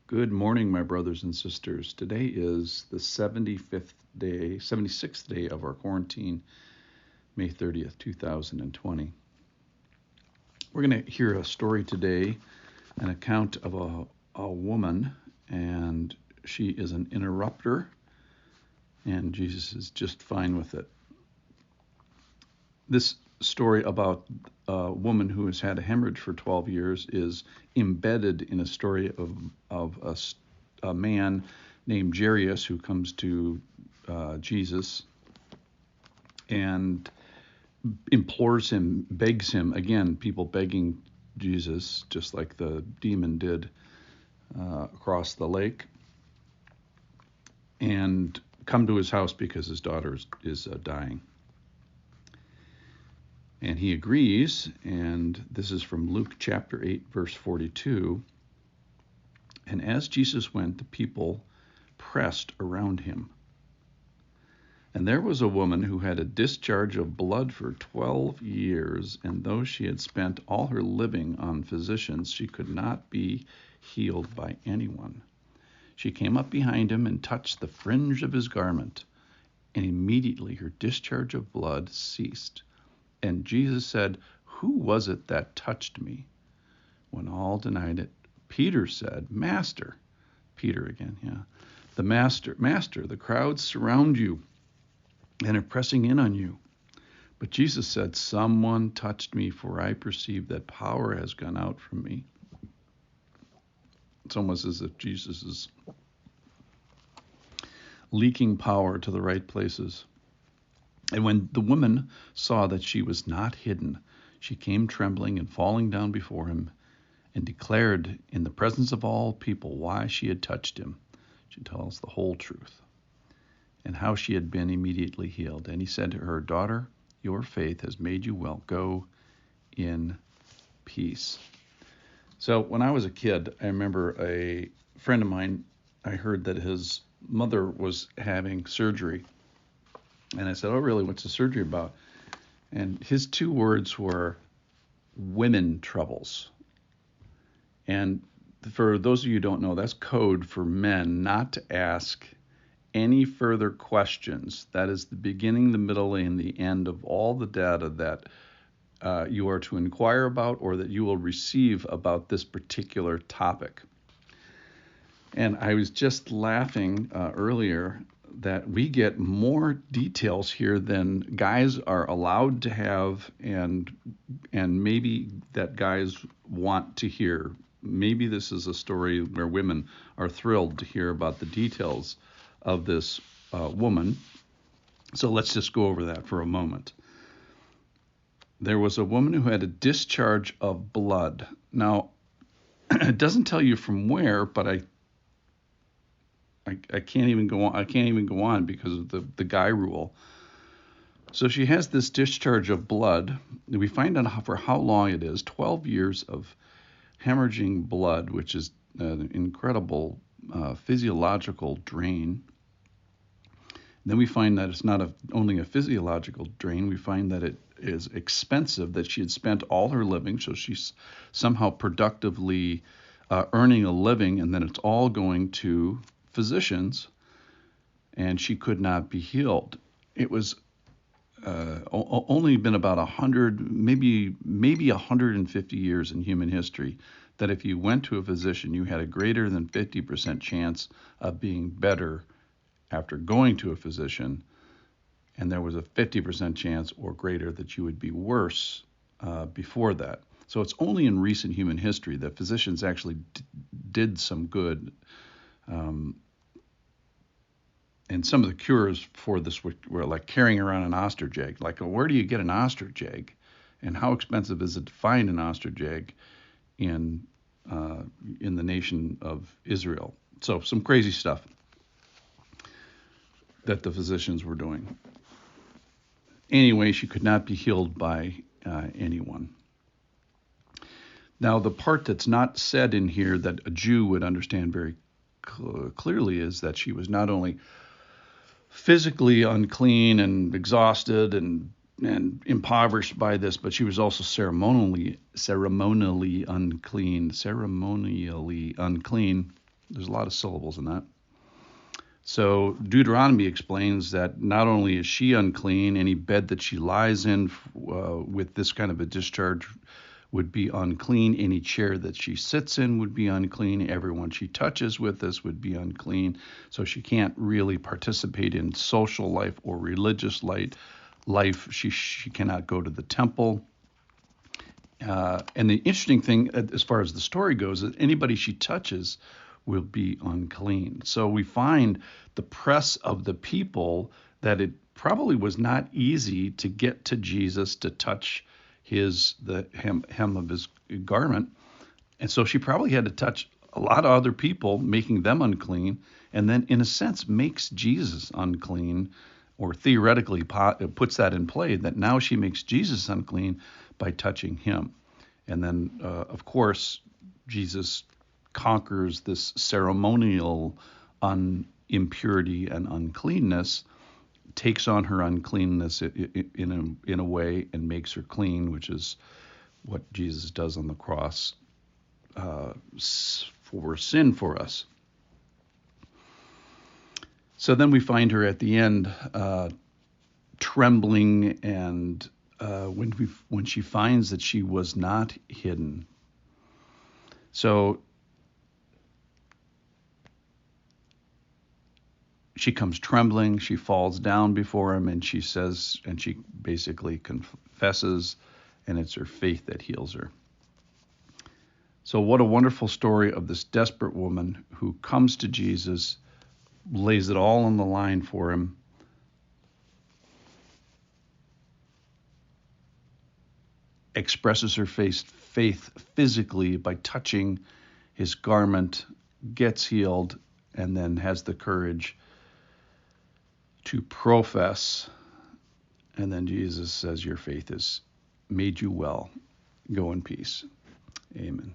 Good morning, my brothers and sisters. Today is the 76th day of our quarantine, May 30th, 2020. We're going to hear a story today, an account of a woman, and she is an interrupter, and Jesus is just fine with it. This story about a woman who has had a hemorrhage for 12 years is embedded in a story of a man named Jairus who comes to Jesus and implores him, begs him, again, people begging Jesus, just like the demon did across the lake, and come to his house because his daughter is dying. And he agrees, and this is from Luke chapter 8, verse 42. And as Jesus went, the people pressed around him. And there was a woman who had a discharge of blood for 12 years, and though she had spent all her living on physicians, she could not be healed by anyone. She came up behind him and touched the fringe of his garment, and immediately her discharge of blood ceased. And Jesus said, "Who was it that touched me?" When all denied it, Peter said, "Master," Peter again, the master, the crowds surround you and are pressing in on you. But Jesus said, "Someone touched me, for I perceive that power has gone out from me." It's almost as if Jesus is leaking power to the right places. And when the woman saw that she was not hidden, she came trembling and falling down before him and declared in the presence of all people why she had touched him. She tells the whole truth and how she had been immediately healed. And he said to her, "Daughter, your faith has made you well. Go in peace." So when I was a kid, I remember a friend of mine, I heard that his mother was having surgery. And I said, "Oh, really? What's the surgery about?" And his two words were women troubles. And for those of you who don't know, that's code for men not to ask any further questions. That is the beginning, the middle, and the end of all the data that you are to inquire about or that you will receive about this particular topic. And I was just laughing earlier that we get more details here than guys are allowed to have, and maybe that guys want to hear. Maybe this is a story where women are thrilled to hear about the details of this woman. So let's just go over that for a moment. There was a woman who had a discharge of blood. Now, it doesn't tell you from where, but I can't even go on. I can't even go on because of the guy rule. So she has this discharge of blood. We find out for how long it is, 12 years of hemorrhaging blood, which is an incredible physiological drain. Then we find that it's not only a physiological drain. We find that it is expensive, that she had spent all her living, so she's somehow productively earning a living, and then it's all going to physicians, and she could not be healed. It was only been about 100, maybe 150 years in human history that if you went to a physician, you had a greater than 50% chance of being better after going to a physician, and there was a 50% chance or greater that you would be worse before that. So it's only in recent human history that physicians actually did some good. And some of the cures for this were like carrying around an ostrich egg. Like, where do you get an ostrich egg? And how expensive is it to find an ostrich egg in the nation of Israel? So some crazy stuff that the physicians were doing. Anyway, she could not be healed by anyone. Now, the part that's not said in here that a Jew would understand very clearly is that she was not only physically unclean and exhausted and impoverished by this, but she was also ceremonially unclean. There's a lot of syllables in that. So Deuteronomy explains that not only is she unclean, any bed that she lies in with this kind of a discharge would be unclean. Any chair that she sits in would be unclean. Everyone she touches with this would be unclean. So she can't really participate in social life or religious life. She cannot go to the temple. And the interesting thing, as far as the story goes, is anybody she touches will be unclean. So we find the press of the people that it probably was not easy to get to Jesus to touch the hem of his garment. And so she probably had to touch a lot of other people, making them unclean, and then in a sense makes Jesus unclean, or theoretically puts that in play, that now she makes Jesus unclean by touching him. And then, of course, Jesus conquers this ceremonial impurity and uncleanness, takes on her uncleanness in a way and makes her clean, which is what Jesus does on the cross for sin for us. So then we find her at the end trembling, and when she finds that she was not hidden. So she comes trembling, she falls down before him, and she basically confesses, and it's her faith that heals her. So what a wonderful story of this desperate woman who comes to Jesus, lays it all on the line for him, expresses her faith physically by touching his garment, gets healed, and then has the courage to profess. And then Jesus says, your faith has made you well. Go in peace. Amen.